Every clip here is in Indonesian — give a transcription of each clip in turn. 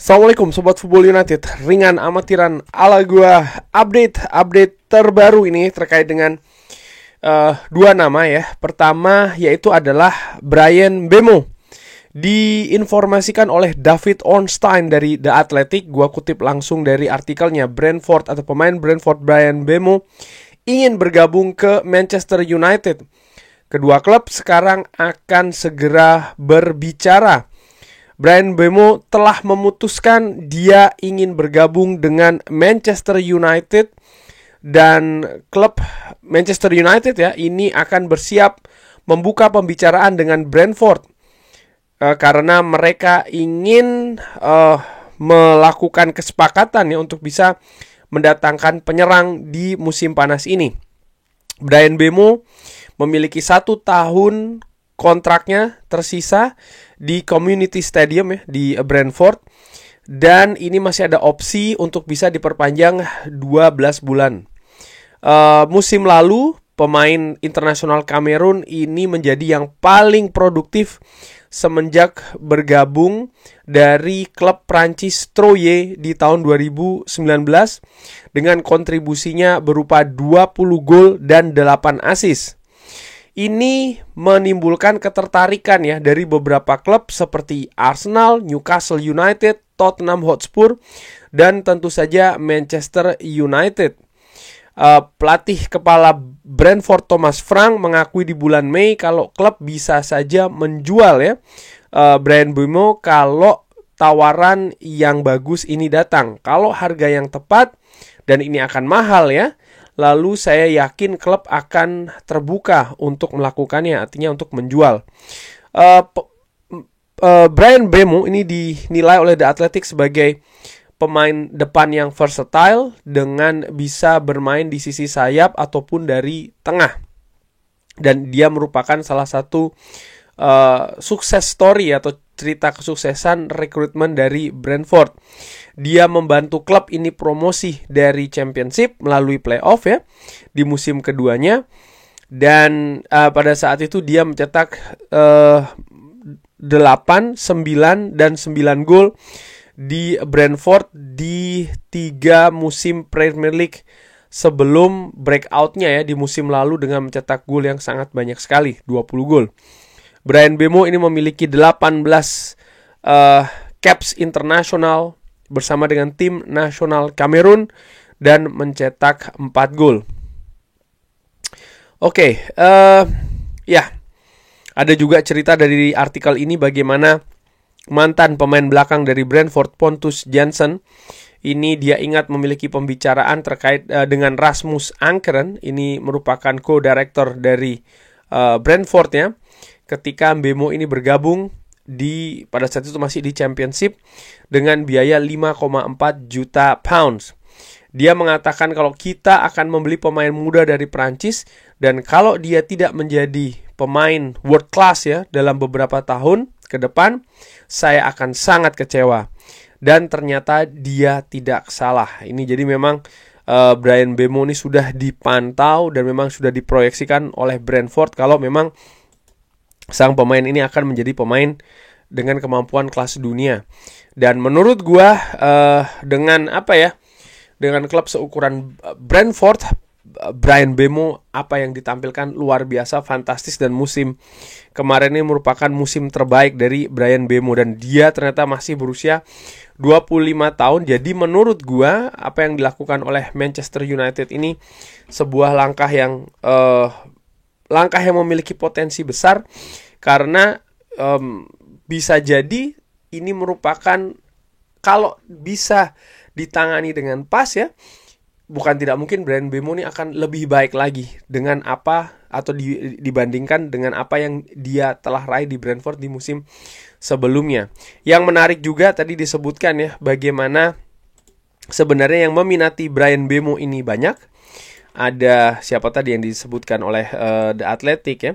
Assalamualaikum Sobat Football United. Ringan amatiran ala gua, update terbaru ini terkait dengan dua nama ya. Pertama yaitu adalah Bryan Mbeumo. Diinformasikan oleh David Ornstein dari The Athletic. Gua kutip langsung dari artikelnya. Brentford atau pemain Brentford Bryan Mbeumo ingin bergabung ke Manchester United. Kedua klub sekarang akan segera berbicara. Bryan Mbeumo telah memutuskan dia ingin bergabung dengan Manchester United, dan klub Manchester United ya ini akan bersiap membuka pembicaraan dengan Brentford karena mereka ingin melakukan kesepakatan ya untuk bisa mendatangkan penyerang di musim panas ini. Bryan Mbeumo memiliki 1 tahun kontraknya tersisa di Community Stadium ya di Brentford, dan ini masih ada opsi untuk bisa diperpanjang 12 bulan. Musim lalu pemain internasional Kamerun ini menjadi yang paling produktif semenjak bergabung dari klub Prancis Troyes di tahun 2019 dengan kontribusinya berupa 20 gol dan 8 assist. Ini menimbulkan ketertarikan ya dari beberapa klub seperti Arsenal, Newcastle United, Tottenham Hotspur, dan tentu saja Manchester United. Pelatih kepala Brentford Thomas Frank mengakui di bulan Mei kalau klub bisa saja menjual ya Bryan Mbeumo kalau tawaran yang bagus ini datang. Kalau harga yang tepat, dan ini akan mahal ya, lalu saya yakin klub akan terbuka untuk melakukannya, artinya untuk menjual. Bryan Mbeumo ini dinilai oleh The Athletic sebagai pemain depan yang versatile dengan bisa bermain di sisi sayap ataupun dari tengah. Dan dia merupakan salah satu sukses story atau cerita kesuksesan rekrutmen dari Brentford. Dia membantu klub ini promosi dari Championship melalui playoff ya di musim keduanya, dan pada saat itu dia mencetak 8, 9 dan 9 gol di Brentford di 3 musim Premier League sebelum breakoutnya ya di musim lalu dengan mencetak gol yang sangat banyak sekali, 20 gol. Bryan Mbeumo ini memiliki 18 caps internasional bersama dengan tim nasional Kamerun dan mencetak 4 gol. Oke, ya. Ada juga cerita dari artikel ini bagaimana mantan pemain belakang dari Brentford Pontus Jansson ini dia ingat memiliki pembicaraan terkait dengan Rasmus Ankeren. Ini merupakan co-director dari Brentford ya. Ketika Mbeumo ini bergabung pada saat itu masih di Championship dengan biaya 5,4 juta pounds. Dia mengatakan kalau kita akan membeli pemain muda dari Prancis, dan kalau dia tidak menjadi pemain world class ya dalam beberapa tahun ke depan, saya akan sangat kecewa. Dan ternyata dia tidak salah. Ini jadi memang Bryan Mbeumo ini sudah dipantau dan memang sudah diproyeksikan oleh Brentford kalau memang sang pemain ini akan menjadi pemain dengan kemampuan kelas dunia. Dan menurut gua dengan dengan klub seukuran Brentford, Bryan Mbeumo apa yang ditampilkan luar biasa, fantastis, dan musim kemarin ini merupakan musim terbaik dari Bryan Mbeumo, dan dia ternyata masih berusia 25 tahun. Jadi menurut gua apa yang dilakukan oleh Manchester United ini sebuah langkah yang memiliki potensi besar, karena bisa jadi ini merupakan, kalau bisa ditangani dengan pas ya, bukan tidak mungkin Bryan Mbeumo ini akan lebih baik lagi dengan apa atau dibandingkan dengan apa yang dia telah raih di Brentford di musim sebelumnya. Yang menarik juga tadi disebutkan ya bagaimana sebenarnya yang meminati Bryan Mbeumo ini banyak. Ada siapa tadi yang disebutkan oleh The Athletic ya?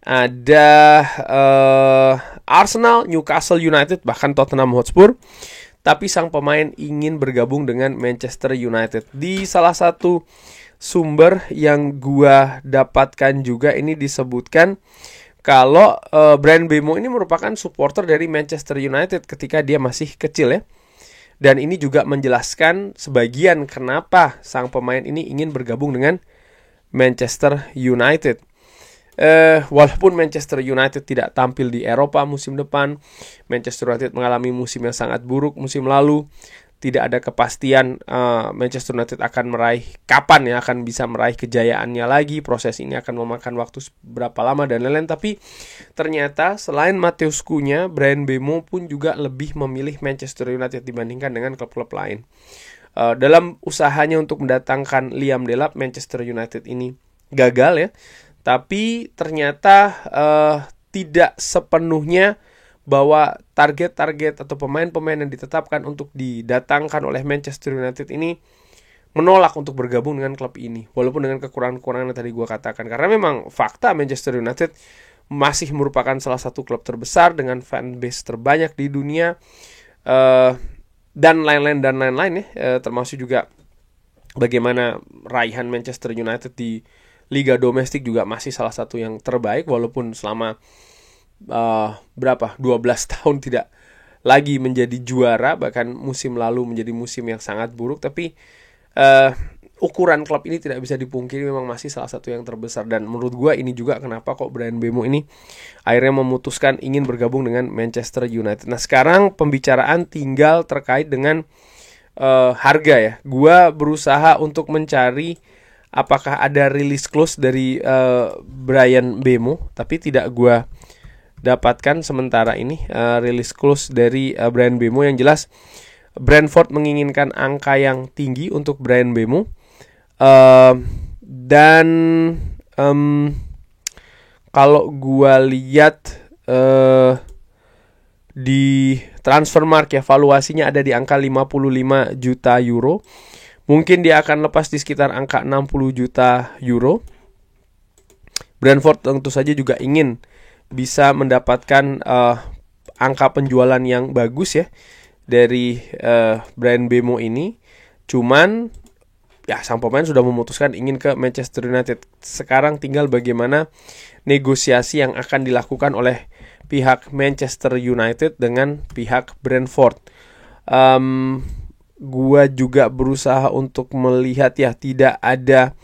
Ada Arsenal, Newcastle United, bahkan Tottenham Hotspur. Tapi sang pemain ingin bergabung dengan Manchester United. Di salah satu sumber yang gua dapatkan juga ini disebutkan kalau Bryan Mbeumo ini merupakan supporter dari Manchester United ketika dia masih kecil ya. Dan ini juga menjelaskan sebagian kenapa sang pemain ini ingin bergabung dengan Manchester United. Walaupun Manchester United tidak tampil di Eropa musim depan, Manchester United mengalami musim yang sangat buruk musim lalu, tidak ada kepastian Manchester United akan kapan akan bisa meraih kejayaannya lagi. Proses ini akan memakan waktu berapa lama dan lain-lain. Tapi ternyata selain Matheus Cunha, Bryan Mbeumo pun juga lebih memilih Manchester United dibandingkan dengan klub-klub lain. Dalam usahanya untuk mendatangkan Liam Delap, Manchester United ini gagal ya. Tapi ternyata tidak sepenuhnya bahwa target-target atau pemain-pemain yang ditetapkan untuk didatangkan oleh Manchester United ini menolak untuk bergabung dengan klub ini, walaupun dengan kekurangan-kekurangan yang tadi gue katakan. Karena memang fakta Manchester United masih merupakan salah satu klub terbesar dengan fanbase terbanyak di dunia, dan lain-lain ya, termasuk juga bagaimana raihan Manchester United di Liga Domestik juga masih salah satu yang terbaik, walaupun selama 12 tahun tidak lagi menjadi juara, bahkan musim lalu menjadi musim yang sangat buruk. Tapi ukuran klub ini tidak bisa dipungkiri memang masih salah satu yang terbesar. Dan menurut gue ini juga kenapa kok Bryan Mbeumo ini akhirnya memutuskan ingin bergabung dengan Manchester United. Nah sekarang pembicaraan tinggal terkait dengan harga ya. Gue berusaha untuk mencari apakah ada release clause dari Bryan Mbeumo, tapi tidak gue dapatkan sementara ini release clause dari Bryan Mbeumo. Yang jelas Brentford menginginkan angka yang tinggi untuk Bryan Mbeumo, dan kalau gua lihat di Transfermarkt ya, valuasinya ada di angka 55 juta euro. Mungkin dia akan lepas di sekitar angka 60 juta euro. Brentford tentu saja juga ingin bisa mendapatkan angka penjualan yang bagus ya dari Bryan Mbeumo ini. Cuman ya sang pemain sudah memutuskan ingin ke Manchester United. Sekarang tinggal bagaimana negosiasi yang akan dilakukan oleh pihak Manchester United dengan pihak Brentford. Gua juga berusaha untuk melihat ya, tidak ada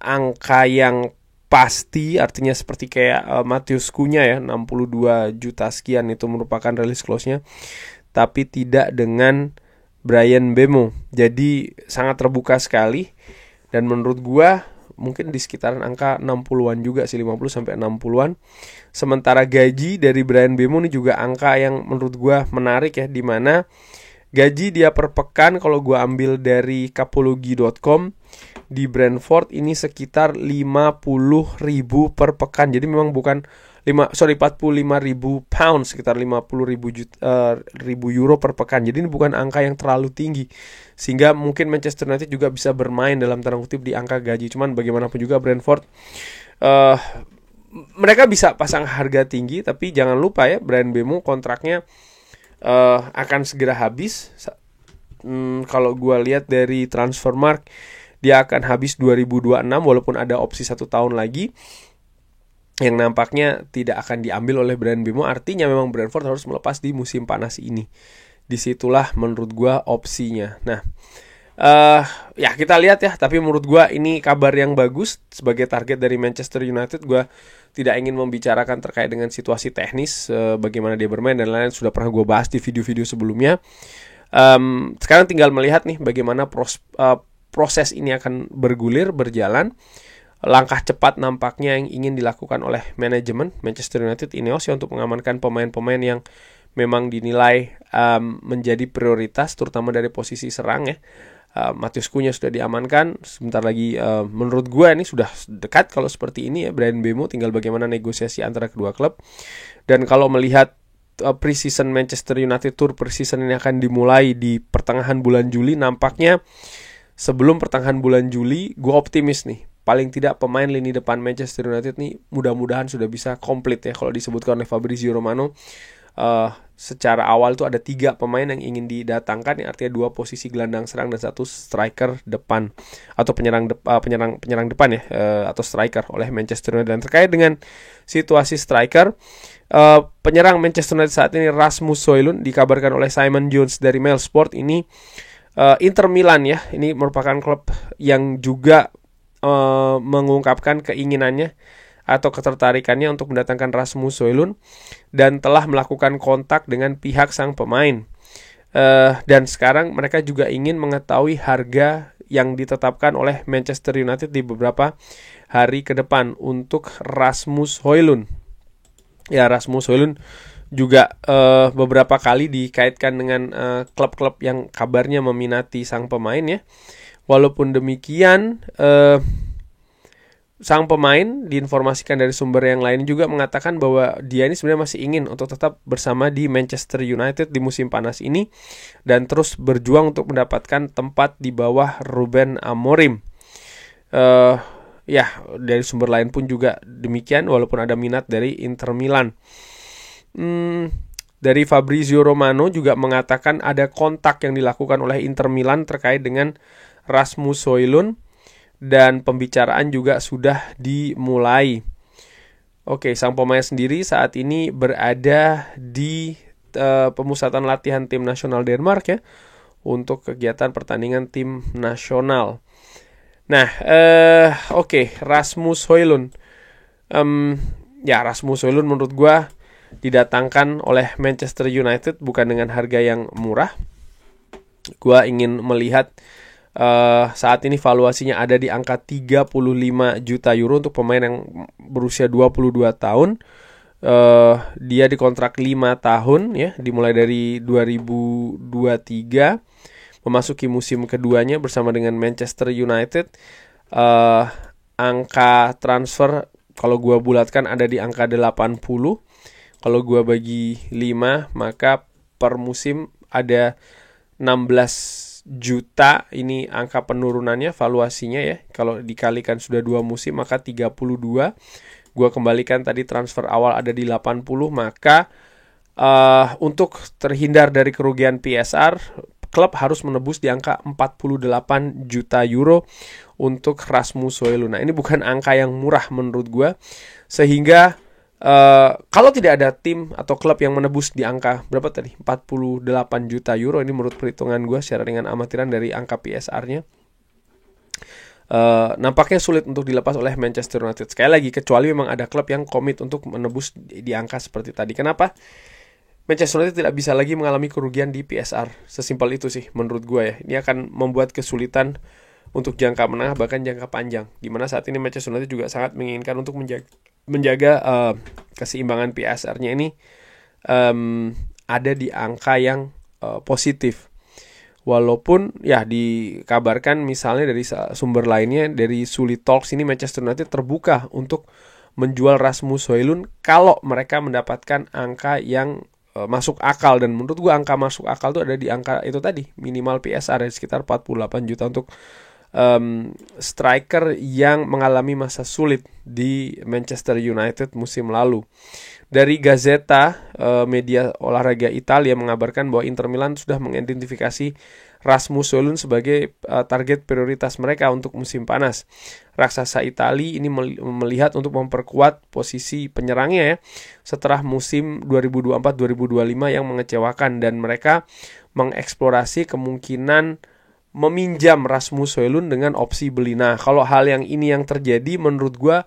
angka yang pasti, artinya seperti kayak Matheus Cunha ya, 62 juta sekian itu merupakan release clause-nya, tapi tidak dengan Bryan Mbeumo. Jadi sangat terbuka sekali, dan menurut gua mungkin di sekitaran angka 60-an juga sih, 50 sampai 60-an. Sementara gaji dari Bryan Mbeumo ini juga angka yang menurut gua menarik ya, di mana gaji dia per pekan kalau gua ambil dari Capology.com di Brentford ini sekitar 50.000 per pekan. Jadi memang bukan 45.000 pounds, sekitar 50.000 euro per pekan. Jadi ini bukan angka yang terlalu tinggi, sehingga mungkin Manchester United juga bisa bermain dalam tanda kutip di angka gaji. Cuman bagaimanapun juga Brentford mereka bisa pasang harga tinggi, tapi jangan lupa ya, Bryan Mbeumo kontraknya akan segera habis. Kalau gue lihat dari Transfermarkt, dia akan habis 2026, walaupun ada opsi 1 tahun lagi yang nampaknya tidak akan diambil oleh Bryan Mbeumo. Artinya memang Brentford harus melepas di musim panas ini. Disitulah menurut gue opsinya. Nah, ya kita lihat ya. Tapi menurut gue ini kabar yang bagus sebagai target dari Manchester United. Gue tidak ingin membicarakan terkait dengan situasi teknis, bagaimana dia bermain dan lain-lain, sudah pernah gue bahas di video-video sebelumnya. Sekarang tinggal melihat nih bagaimana proses ini akan berjalan. Langkah cepat nampaknya yang ingin dilakukan oleh manajemen Manchester United Ineos ya, untuk mengamankan pemain-pemain yang memang dinilai menjadi prioritas, terutama dari posisi serang ya. Matheus Cunha sudah diamankan, sebentar lagi menurut gue ini sudah dekat kalau seperti ini ya Bryan Mbeumo, tinggal bagaimana negosiasi antara kedua klub. Dan kalau melihat pre-season Manchester United Tour, pre-season ini akan dimulai di pertengahan bulan Juli. Nampaknya sebelum pertengahan bulan Juli gue optimis nih, paling tidak pemain lini depan Manchester United nih mudah-mudahan sudah bisa komplit ya, kalau disebutkan oleh Fabrizio Romano. secara awal itu ada 3 pemain yang ingin didatangkan, yang artinya 2 posisi gelandang serang dan 1 striker depan atau penyerang depan ya, atau striker oleh Manchester United. Dan terkait dengan situasi striker, penyerang Manchester United saat ini Rasmus Højlund dikabarkan oleh Simon Jones dari Mail Sport ini Inter Milan ya, ini merupakan klub yang juga mengungkapkan keinginannya atau ketertarikannya untuk mendatangkan Rasmus Højlund dan telah melakukan kontak dengan pihak sang pemain. Dan sekarang mereka juga ingin mengetahui harga yang ditetapkan oleh Manchester United di beberapa hari ke depan untuk Rasmus Højlund. Ya, Rasmus Højlund juga beberapa kali dikaitkan dengan klub-klub yang kabarnya meminati sang pemain ya. Walaupun demikian, sang pemain diinformasikan dari sumber yang lain juga mengatakan bahwa dia ini sebenarnya masih ingin untuk tetap bersama di Manchester United di musim panas ini dan terus berjuang untuk mendapatkan tempat di bawah Ruben Amorim. Ya, dari sumber lain pun juga demikian, walaupun ada minat dari Inter Milan. Dari Fabrizio Romano juga mengatakan ada kontak yang dilakukan oleh Inter Milan terkait dengan Rasmus Højlund dan pembicaraan juga sudah dimulai. Oke, sang pemain sendiri saat ini berada di pemusatan latihan tim nasional Denmark ya, untuk kegiatan pertandingan tim nasional. Nah, Rasmus Højlund. Rasmus Højlund menurut gue didatangkan oleh Manchester United bukan dengan harga yang murah. Gue ingin melihat saat ini valuasinya ada di angka 35 juta euro untuk pemain yang berusia 22 tahun. Dia dikontrak 5 tahun ya, dimulai dari 2023, memasuki musim keduanya bersama dengan Manchester United. Angka transfer kalau gue bulatkan ada di angka 80. Kalau gue bagi 5, maka per musim ada 16 juta, ini angka penurunannya valuasinya ya. Kalau dikalikan sudah 2 musim maka 32. Gua kembalikan tadi transfer awal ada di 80, maka untuk terhindar dari kerugian PSR, klub harus menebus di angka 48 juta euro untuk Rasmus Højlund. Nah, ini bukan angka yang murah menurut gua, sehingga kalau tidak ada tim atau klub yang menebus di angka berapa tadi? 48 juta euro, ini menurut perhitungan gue secara ringan amatiran dari angka PSR-nya. Nampaknya sulit untuk dilepas oleh Manchester United. Sekali lagi, kecuali memang ada klub yang komit untuk menebus di angka seperti tadi. Kenapa? Manchester United tidak bisa lagi mengalami kerugian di PSR. Sesimpel itu sih menurut gue ya. Ini akan membuat kesulitan untuk jangka menengah bahkan jangka panjang. Dimana saat ini Manchester United juga sangat menginginkan untuk menjaga keseimbangan PSR-nya ini ada di angka yang positif. Walaupun ya dikabarkan misalnya dari sumber lainnya, dari Sulit Talks ini, Manchester United terbuka untuk menjual Rasmus Højlund kalau mereka mendapatkan angka yang masuk akal. Dan menurut gua angka masuk akal itu ada di angka itu tadi, minimal PSR sekitar 48 juta untuk striker yang mengalami masa sulit di Manchester United musim lalu. Dari Gazzetta, media olahraga Italia, mengabarkan bahwa Inter Milan sudah mengidentifikasi Rasmus Højlund sebagai target prioritas mereka untuk musim panas. Raksasa Italia ini melihat untuk memperkuat posisi penyerangnya ya, setelah musim 2024-2025 yang mengecewakan, dan mereka mengeksplorasi kemungkinan meminjam Rasmus Højlund dengan opsi beli. Nah, kalau hal yang ini yang terjadi, menurut gue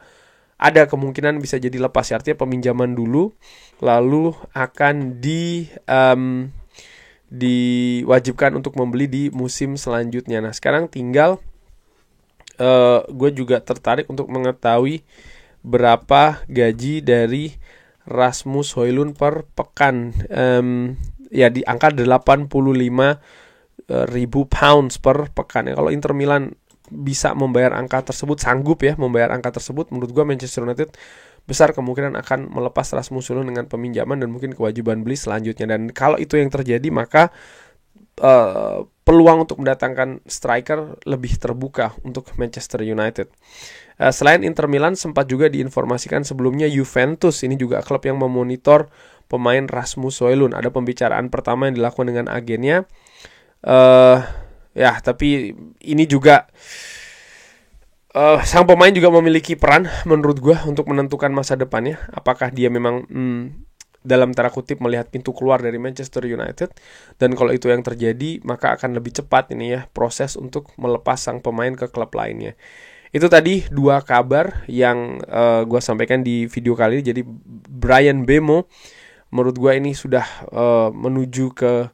ada kemungkinan bisa jadi lepas. Artinya peminjaman dulu, lalu akan diwajibkan untuk membeli di musim selanjutnya. Nah, sekarang tinggal gue juga tertarik untuk mengetahui berapa gaji dari Rasmus Højlund per pekan. Ya di angka 85 ribu pounds per pekan ya. Kalau Inter Milan bisa membayar angka tersebut, sanggup ya membayar angka tersebut, menurut gue Manchester United besar kemungkinan akan melepas Rasmus Højlund dengan peminjaman dan mungkin kewajiban beli selanjutnya. Dan kalau itu yang terjadi, maka peluang untuk mendatangkan striker lebih terbuka untuk Manchester United. Selain Inter Milan, sempat juga diinformasikan sebelumnya Juventus, ini juga klub yang memonitor pemain Rasmus Højlund. Ada pembicaraan pertama yang dilakukan dengan agennya. Ya, tapi ini juga sang pemain juga memiliki peran menurut gue untuk menentukan masa depannya. Apakah dia memang dalam tanda kutip melihat pintu keluar dari Manchester United, dan kalau itu yang terjadi maka akan lebih cepat ini ya proses untuk melepas sang pemain ke klub lainnya. Itu tadi 2 kabar yang gue sampaikan di video kali ini. Jadi Bryan Mbeumo menurut gue ini sudah menuju ke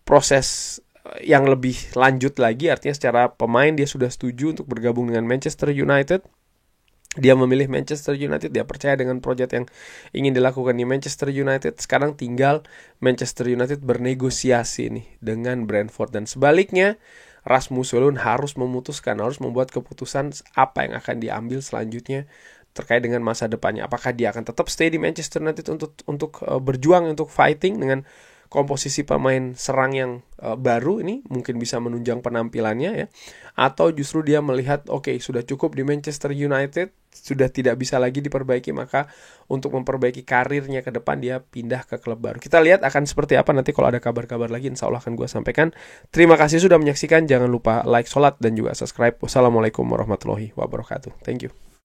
proses yang lebih lanjut lagi, artinya secara pemain dia sudah setuju untuk bergabung dengan Manchester United. Dia memilih Manchester United, dia percaya dengan proyek yang ingin dilakukan di Manchester United. Sekarang tinggal Manchester United bernegosiasi nih dengan Brentford. Dan sebaliknya, Rasmus Højlund harus memutuskan, harus membuat keputusan apa yang akan diambil selanjutnya terkait dengan masa depannya. Apakah dia akan tetap stay di Manchester United untuk berjuang, untuk fighting dengan komposisi pemain serang yang baru ini, mungkin bisa menunjang penampilannya ya, atau justru dia melihat oke, sudah cukup di Manchester United, sudah tidak bisa lagi diperbaiki, maka untuk memperbaiki karirnya ke depan dia pindah ke klub baru. Kita lihat akan seperti apa nanti kalau ada kabar-kabar lagi, insya Allah akan gue sampaikan. Terima kasih sudah menyaksikan, jangan lupa like, sholat, dan juga subscribe. Wassalamualaikum warahmatullahi wabarakatuh. Thank you.